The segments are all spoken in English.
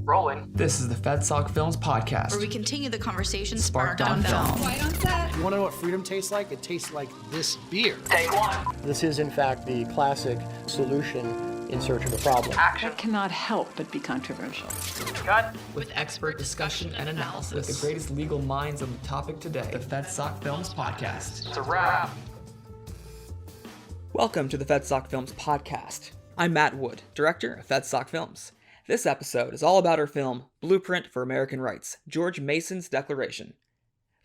Rolling. This is the FedSoc Films Podcast, where we continue the conversation sparked on film. Quiet on set. You want to know what freedom tastes like? It tastes like this beer. Take one. This is, in fact, the classic solution in search of a problem. Action. That cannot help but be controversial. Cut. With expert discussion and analysis. With the greatest legal minds on the topic today. The FedSoc Films Podcast. It's a wrap. Welcome to the FedSoc Films Podcast. I'm Matt Wood, director of FedSoc Films. This episode is all about our film, Blueprint for American Rights, George Mason's Declaration.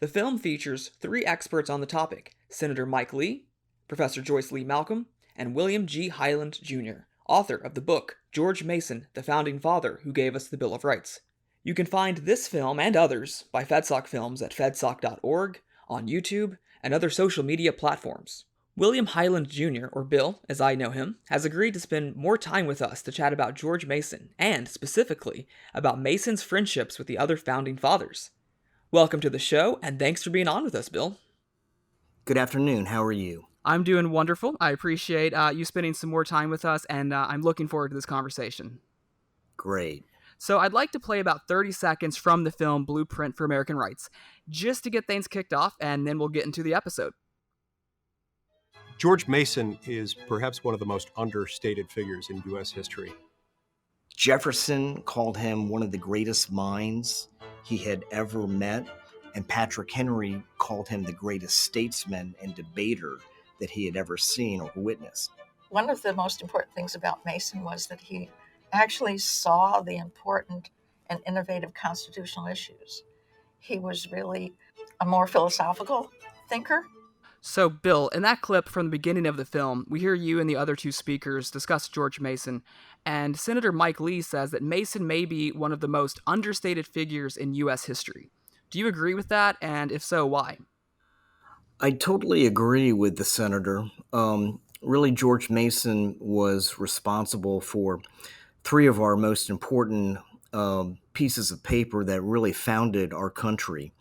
The film features three experts on the topic, Senator Mike Lee, Professor Joyce Lee Malcolm, and William G. Hyland, Jr., author of the book, George Mason, the Founding Father Who Gave Us the Bill of Rights. You can find this film and others by FedSoc Films at fedsoc.org, on YouTube, and other social media platforms. William Hyland Jr., or Bill, as I know him, has agreed to spend more time with us to chat about George Mason, and, specifically, about Mason's friendships with the other Founding Fathers. Welcome to the show, and thanks for being on with us, Bill. Good afternoon. How are you? I'm doing wonderful. I appreciate you spending some more time with us, and I'm looking forward to this conversation. Great. So I'd like to play about 30 seconds from the film Blueprint for American Rights, just to get things kicked off, and then we'll get into the episode. George Mason is perhaps one of the most understated figures in U.S. history. Jefferson called him one of the greatest minds he had ever met, and Patrick Henry called him the greatest statesman and debater that he had ever seen or witnessed. One of the most important things about Mason was that he actually saw the important and innovative constitutional issues. He was really a more philosophical thinker. So, Bill, in that clip from the beginning of the film, we hear you and the other two speakers discuss George Mason, and Senator Mike Lee says that Mason may be one of the most understated figures in U.S. history. Do you agree with that, and if so, why? I totally agree with the senator. Really, George Mason was responsible for three of our most important pieces of paper that really founded our country.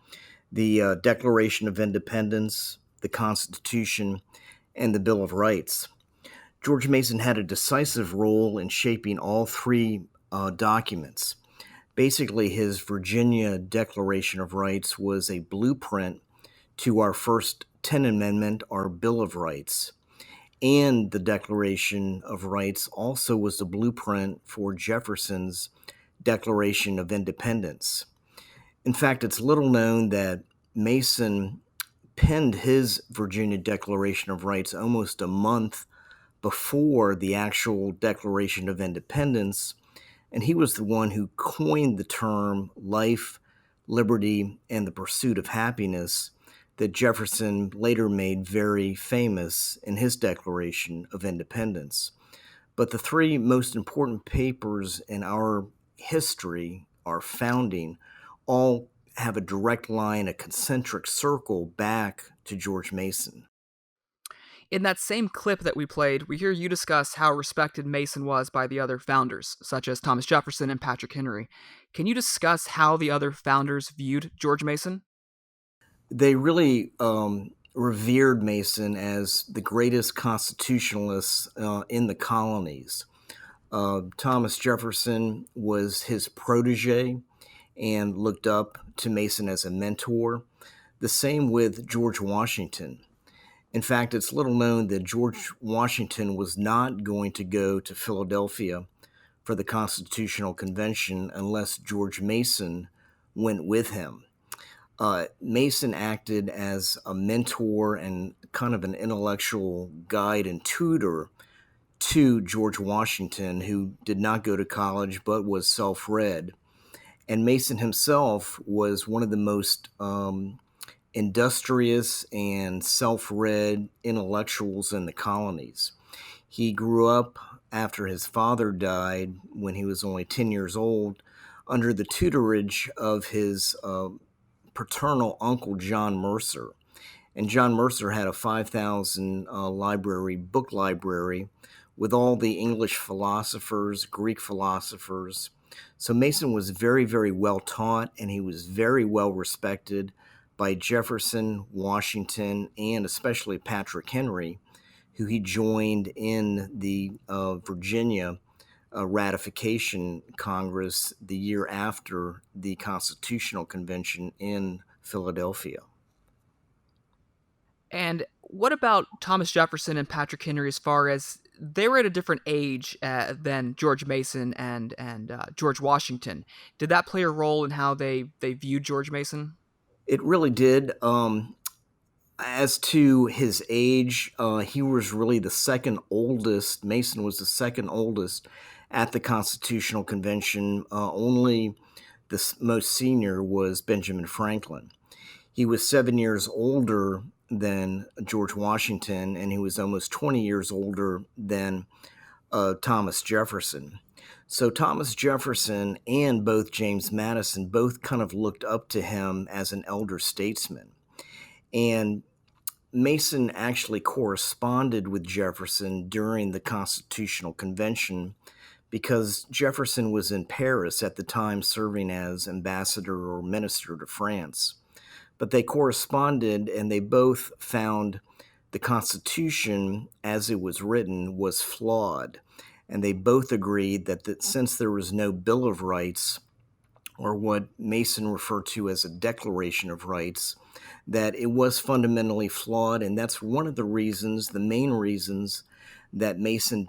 The Declaration of Independence, the Constitution, and the Bill of Rights. George Mason had a decisive role in shaping all three documents. Basically, his Virginia Declaration of Rights was a blueprint to our first 10th Amendment, our Bill of Rights. And the Declaration of Rights also was the blueprint for Jefferson's Declaration of Independence. In fact, it's little known that Mason penned his Virginia Declaration of Rights almost a month before the actual Declaration of Independence, and he was the one who coined the term life, liberty, and the pursuit of happiness that Jefferson later made very famous in his Declaration of Independence. But the three most important papers in our history, our founding, all have a direct line, a concentric circle back to George Mason. In that same clip that we played, we hear you discuss how respected Mason was by the other founders, such as Thomas Jefferson and Patrick Henry. Can you discuss how the other founders viewed George Mason? They really revered Mason as the greatest constitutionalist in the colonies. Thomas Jefferson was his protege and looked up to Mason as a mentor. The same with George Washington. In fact, it's little known that George Washington was not going to go to Philadelphia for the Constitutional Convention unless George Mason went with him. Mason acted as a mentor and kind of an intellectual guide and tutor to George Washington, who did not go to college but was self-read. And Mason himself was one of the most industrious and self-read intellectuals in the colonies. He grew up after his father died when he was only 10 years old under the tutorage of his paternal uncle, John Mercer. And John Mercer had a 5,000 book library with all the English philosophers, Greek philosophers. So Mason was very, very well taught, and he was very well respected by Jefferson, Washington, and especially Patrick Henry, who he joined in the Virginia ratification Congress the year after the Constitutional Convention in Philadelphia. And what about Thomas Jefferson and Patrick Henry as far as they were at a different age than George Mason and George Washington? Did that play a role in how they viewed George Mason? It really did. As to his age, he was really the second oldest. Mason was the second oldest at the Constitutional Convention. Only the most senior was Benjamin Franklin. He was 7 years older than George Washington, and he was almost 20 years older than Thomas Jefferson. So Thomas Jefferson and both James Madison both kind of looked up to him as an elder statesman. And Mason actually corresponded with Jefferson during the Constitutional Convention because Jefferson was in Paris at the time serving as ambassador or minister to France. But they corresponded, and they both found the Constitution, as it was written, was flawed. And they both agreed that since there was no Bill of Rights, or what Mason referred to as a Declaration of Rights, that it was fundamentally flawed. And that's one of the reasons, the main reasons, that Mason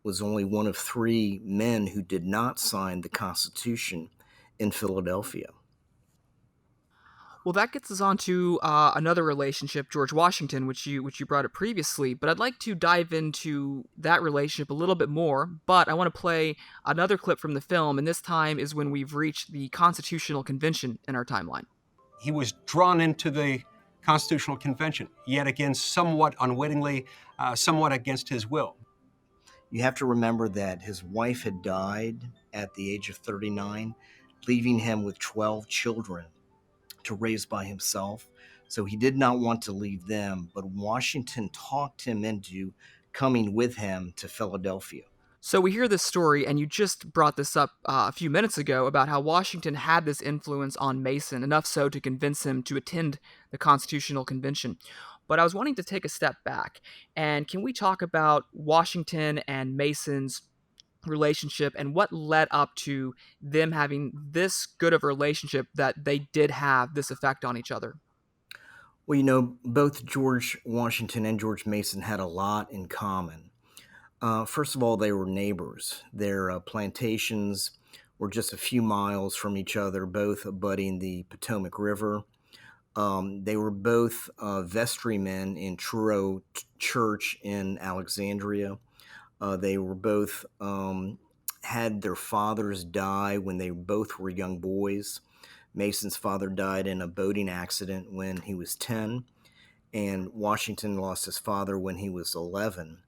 was only one of three men who did not sign the Constitution in Philadelphia. Well, that gets us on to another relationship, George Washington, which you brought up previously. But I'd like to dive into that relationship a little bit more. But I want to play another clip from the film, and this time is when we've reached the Constitutional Convention in our timeline. He was drawn into the Constitutional Convention, yet again, somewhat unwittingly, somewhat against his will. You have to remember that his wife had died at the age of 39, leaving him with 12 children to raise by himself. So he did not want to leave them, but Washington talked him into coming with him to Philadelphia. So we hear this story, and you just brought this up a few minutes ago about how Washington had this influence on Mason, enough so to convince him to attend the Constitutional Convention. But I was wanting to take a step back, and can we talk about Washington and Mason's relationship and what led up to them having this good of a relationship that they did have this effect on each other? Well, both George Washington and George Mason had a lot in common. First of all, they were neighbors. Their plantations were just a few miles from each other, both abutting the Potomac River. They were both vestrymen in Truro Church in Alexandria. They were both had their fathers die when they both were young boys. Mason's father died in a boating accident when he was 10, and Washington lost his father when he was 11.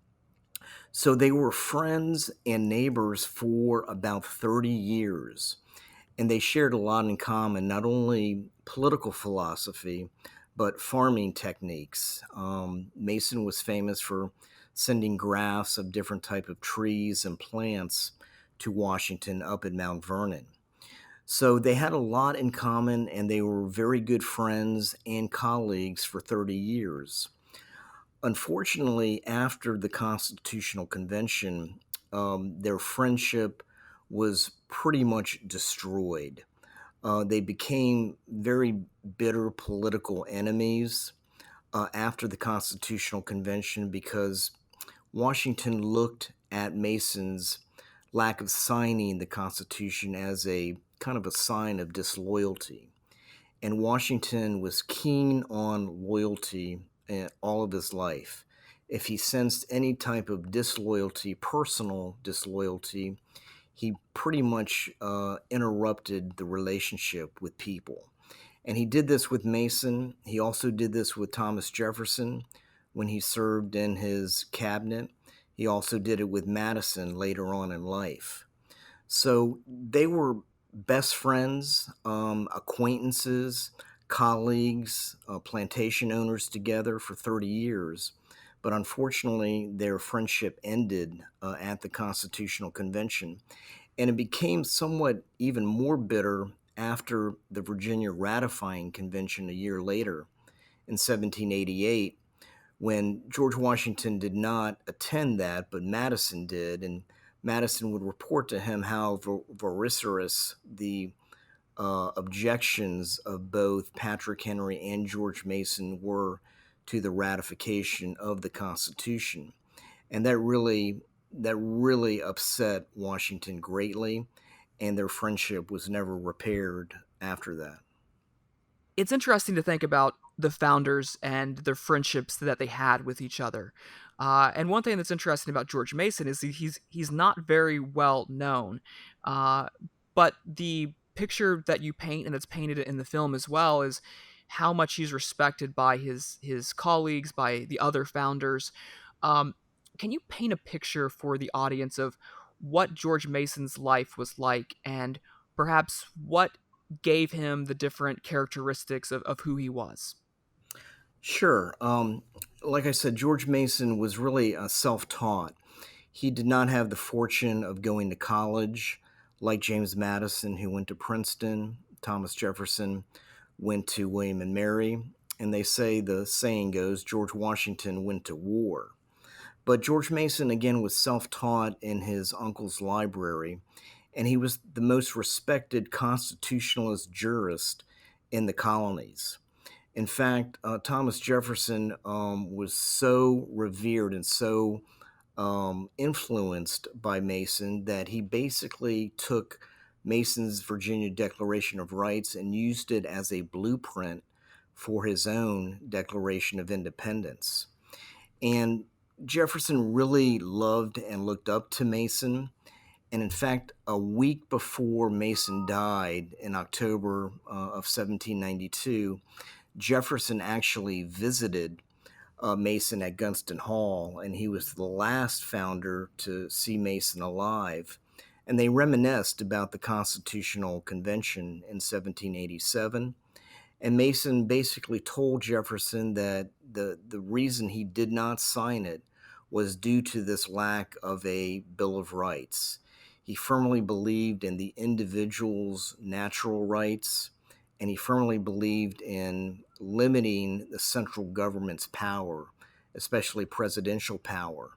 So they were friends and neighbors for about 30 years, and they shared a lot in common, not only political philosophy, but farming techniques. Mason was famous for sending grafts of different type of trees and plants to Washington up at Mount Vernon. So they had a lot in common, and they were very good friends and colleagues for 30 years. Unfortunately, after the Constitutional Convention, their friendship was pretty much destroyed. They became very bitter political enemies after the Constitutional Convention because Washington looked at Mason's lack of signing the Constitution as a kind of a sign of disloyalty. And Washington was keen on loyalty all of his life. If he sensed any type of disloyalty, personal disloyalty, he pretty much interrupted the relationship with people. And he did this with Mason. He also did this with Thomas Jefferson when he served in his cabinet. He also did it with Madison later on in life. So they were best friends, acquaintances, colleagues, plantation owners together for 30 years. But unfortunately, their friendship ended at the Constitutional Convention. And it became somewhat even more bitter after the Virginia Ratifying Convention a year later in 1788, when George Washington did not attend that, but Madison did. And Madison would report to him how vociferous the objections of both Patrick Henry and George Mason were to the ratification of the Constitution. And that really upset Washington greatly, and their friendship was never repaired after that. It's interesting to think about the founders and the friendships that they had with each other. And one thing that's interesting about George Mason is he's not very well known, but the picture that you paint and that's painted in the film as well is how much he's respected by his colleagues, by the other founders. Can you paint a picture for the audience of what George Mason's life was like, and perhaps what gave him the different characteristics of who he was? Sure. Like I said, George Mason was really self-taught. He did not have the fortune of going to college like James Madison, who went to Princeton. Thomas Jefferson went to William and Mary. And they say, the saying goes, George Washington went to war. But George Mason, again, was self-taught in his uncle's library, and he was the most respected constitutionalist jurist in the colonies. In fact, Thomas Jefferson was so revered and so influenced by Mason that he basically took Mason's Virginia Declaration of Rights and used it as a blueprint for his own Declaration of Independence. And Jefferson really loved and looked up to Mason. And in fact, a week before Mason died in October of 1792, Jefferson actually visited Mason at Gunston Hall, and he was the last founder to see Mason alive. And they reminisced about the Constitutional Convention in 1787. And Mason basically told Jefferson that the reason he did not sign it was due to this lack of a Bill of Rights. He firmly believed in the individual's natural rights, and he firmly believed in limiting the central government's power, especially presidential power.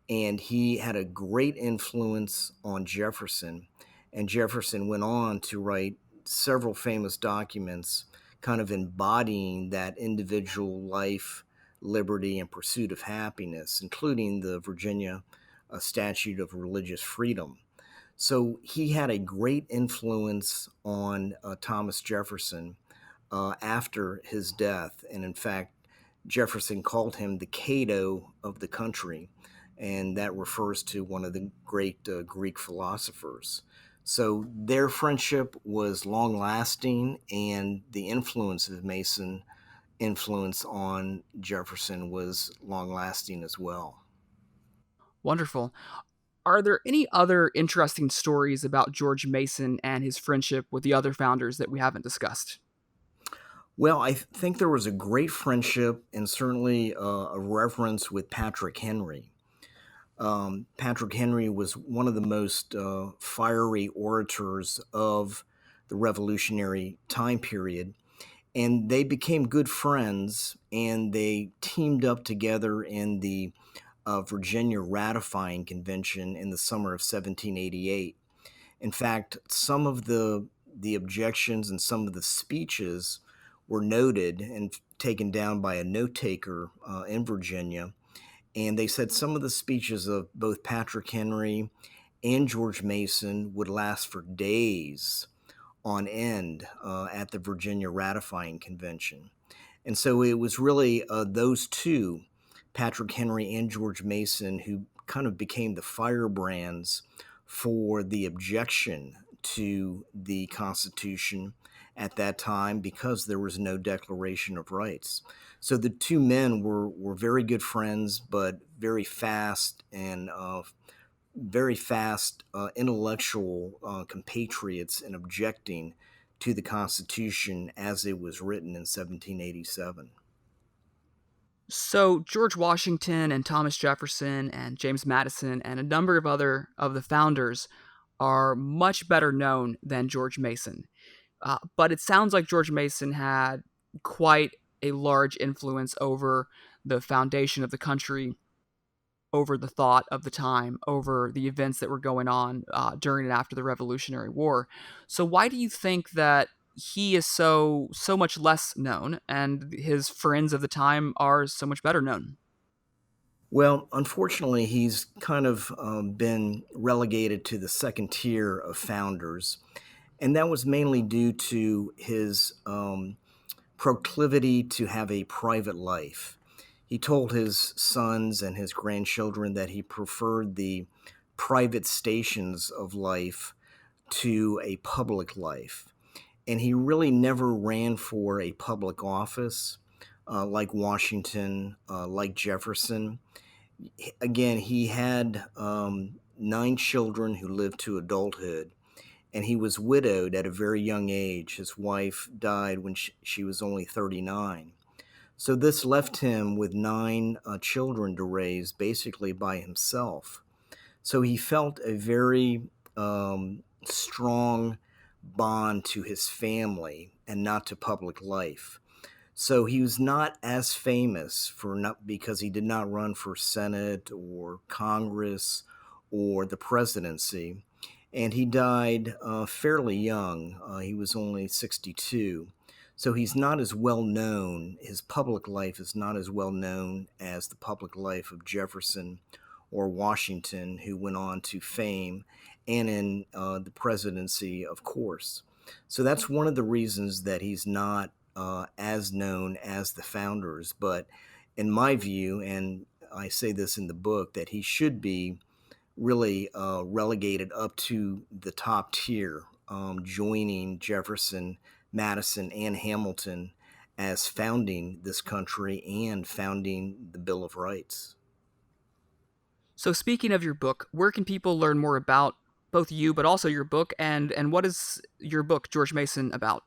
And he had a great influence on Jefferson, and Jefferson went on to write several famous documents kind of embodying that individual life, liberty, and pursuit of happiness, including the Virginia Statute of Religious Freedom. So he had a great influence on Thomas Jefferson after his death. And in fact, Jefferson called him the Cato of the country, and that refers to one of the great Greek philosophers. So their friendship was long-lasting, and the influence of Mason influence on Jefferson was long-lasting as well. Wonderful. Are there any other interesting stories about George Mason and his friendship with the other founders that we haven't discussed? Well, I think there was a great friendship and certainly a reverence with Patrick Henry. Patrick Henry was one of the most fiery orators of the Revolutionary time period, and they became good friends, and they teamed up together in the Virginia Ratifying Convention in the summer of 1788. In fact, some of the objections and some of the speeches were noted and taken down by a note taker in Virginia. And they said some of the speeches of both Patrick Henry and George Mason would last for days on end at the Virginia Ratifying Convention. And so it was really those two, Patrick Henry and George Mason, who kind of became the firebrands for the objection to the Constitution at that time, because there was no Declaration of Rights. So the two men were very good friends, but very fast intellectual compatriots in objecting to the Constitution as it was written in 1787. So George Washington and Thomas Jefferson and James Madison and a number of other of the founders are much better known than George Mason. But it sounds like George Mason had quite a large influence over the foundation of the country. over the thought of the time, over the events that were going on during and after the Revolutionary War. So why do you think that he is so much less known and his friends of the time are so much better known? Well, unfortunately, he's kind of been relegated to the second tier of founders, and that was mainly due to his proclivity to have a private life. He told his sons and his grandchildren that he preferred the private stations of life to a public life. And he really never ran for a public office like Washington, like Jefferson. Again, he had 9 children who lived to adulthood, and he was widowed at a very young age. His wife died when she was only 39. So this left him with 9 children to raise basically by himself. So he felt a very strong bond to his family and not to public life. So he was not as famous because he did not run for Senate or Congress or the presidency. And he died fairly young. He was only 62. So he's not as well known. His public life is not as well known as the public life of Jefferson or Washington, who went on to fame, and in the presidency, of course. So that's one of the reasons that he's not as known as the founders. But in my view, and I say this in the book, that he should be really relegated up to the top tier, joining Jefferson, Madison, and Hamilton as founding this country and founding the Bill of Rights. So speaking of your book, where can people learn more about both you, but also your book, and what is your book, George Mason, about?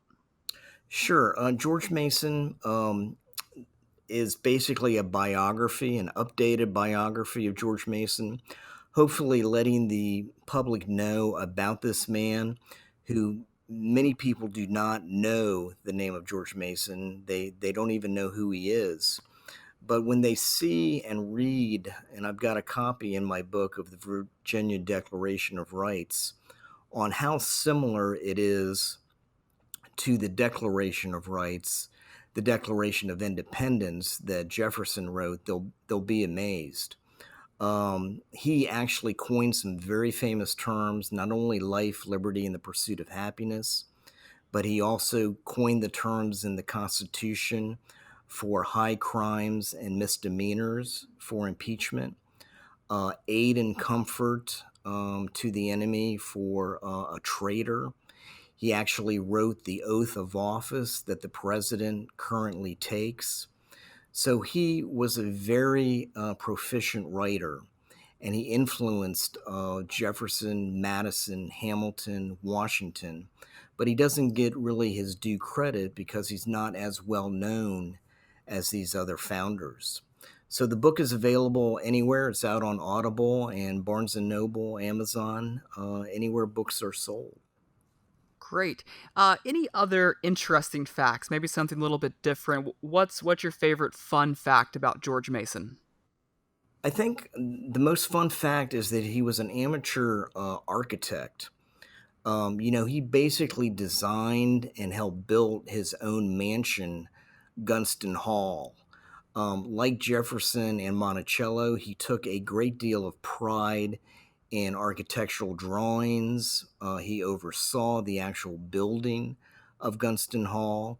Sure. George Mason is basically a biography, an updated biography of George Mason, hopefully letting the public know about this man who many people do not know the name of George Mason. They don't even know who he is. But when they see and read, and I've got a copy in my book of the Virginia Declaration of Rights, on how similar it is to the Declaration of Rights, the Declaration of Independence that Jefferson wrote, they'll be amazed. He actually coined some very famous terms, not only life, liberty, and the pursuit of happiness, but he also coined the terms in the Constitution for high crimes and misdemeanors for impeachment, aid and comfort to the enemy for a traitor. He actually wrote the oath of office that the president currently takes. So he was a very proficient writer, and he influenced Jefferson, Madison, Hamilton, Washington, but he doesn't get really his due credit because he's not as well known as these other founders. So the book is available anywhere. It's out on Audible and Barnes & Noble, Amazon, anywhere books are sold. Great. Any other interesting facts? Maybe something a little bit different. What's your favorite fun fact about George Mason? I think the most fun fact is that he was an amateur architect. He basically designed and helped build his own mansion, Gunston Hall. Like Jefferson and Monticello, he took a great deal of pride in architectural drawings. He oversaw the actual building of Gunston Hall,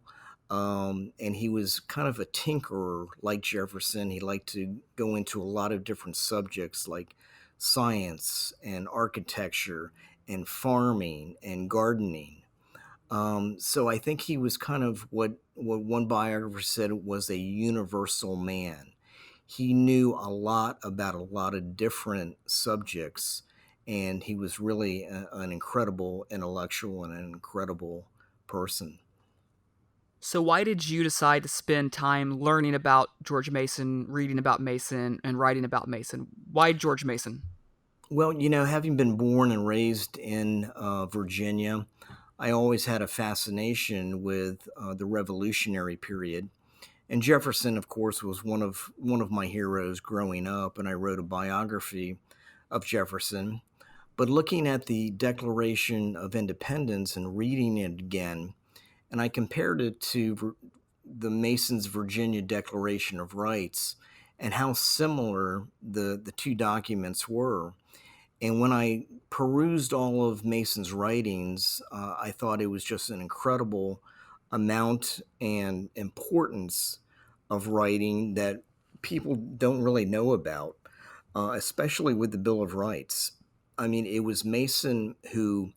and he was kind of a tinkerer like Jefferson. He liked to go into a lot of different subjects like science and architecture and farming and gardening. So I think he was kind of what one biographer said was a universal man. He knew a lot about a lot of different subjects, and he was really an incredible intellectual and an incredible person. So why did you decide to spend time learning about George Mason, reading about Mason, and writing about Mason? Why George Mason? Well, having been born and raised in Virginia, I always had a fascination with the Revolutionary period. And Jefferson, of course, was one of my heroes growing up, and I wrote a biography of Jefferson. But looking at the Declaration of Independence and reading it again, and I compared it to the Mason's Virginia Declaration of Rights and how similar the two documents were. And when I perused all of Mason's writings, I thought it was just an incredible amount and importance of writing that people don't really know about, especially with the Bill of Rights. I mean, it was Mason who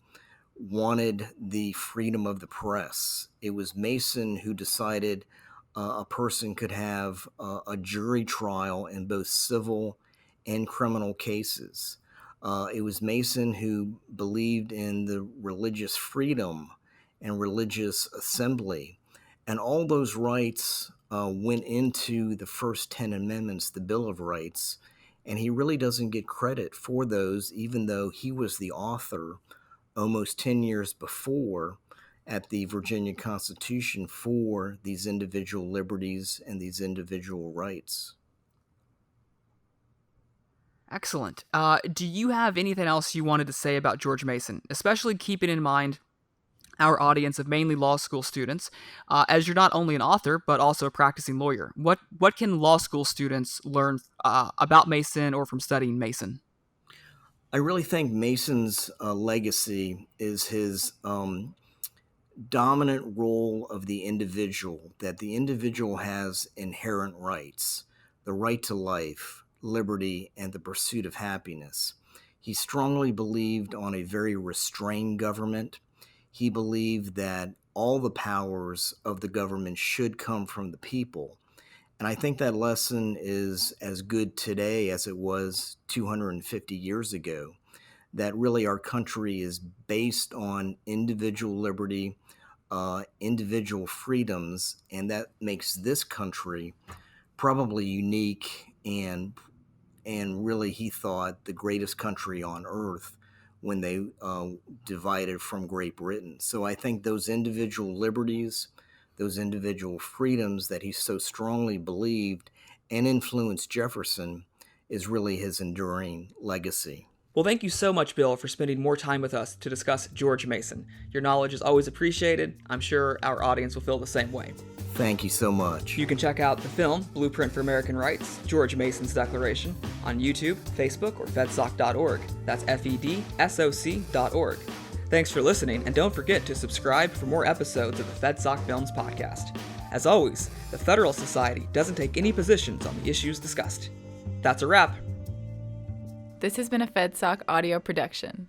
wanted the freedom of the press. It was Mason who decided a person could have a jury trial in both civil and criminal cases. It was Mason who believed in the religious freedom and religious assembly. And all those rights went into the first 10 amendments, the Bill of Rights. And he really doesn't get credit for those, even though he was the author almost 10 years before at the Virginia Constitution for these individual liberties and these individual rights. Excellent. Do you have anything else you wanted to say about George Mason, especially keeping in mind our audience of mainly law school students, as you're not only an author, but also a practicing lawyer? What can law school students learn about Mason or from studying Mason? I really think Mason's legacy is his dominant role of the individual, that the individual has inherent rights, the right to life, liberty, and the pursuit of happiness. He strongly believed on a very restrained government. He believed that all the powers of the government should come from the people. And I think that lesson is as good today as it was 250 years ago, that really our country is based on individual liberty, individual freedoms, and that makes this country probably unique and really, he thought, the greatest country on earth when they divided from Great Britain. So I think those individual liberties, those individual freedoms that he so strongly believed and influenced Jefferson is really his enduring legacy. Well, thank you so much, Bill, for spending more time with us to discuss George Mason. Your knowledge is always appreciated. I'm sure our audience will feel the same way. Thank you so much. You can check out the film, Blueprint for American Rights, George Mason's Declaration, on YouTube, Facebook, or fedsoc.org. That's FEDSOC.org. Thanks for listening, and don't forget to subscribe for more episodes of the FedSoc Films Podcast. As always, the Federalist Society doesn't take any positions on the issues discussed. That's a wrap. This has been a FedSoc audio production.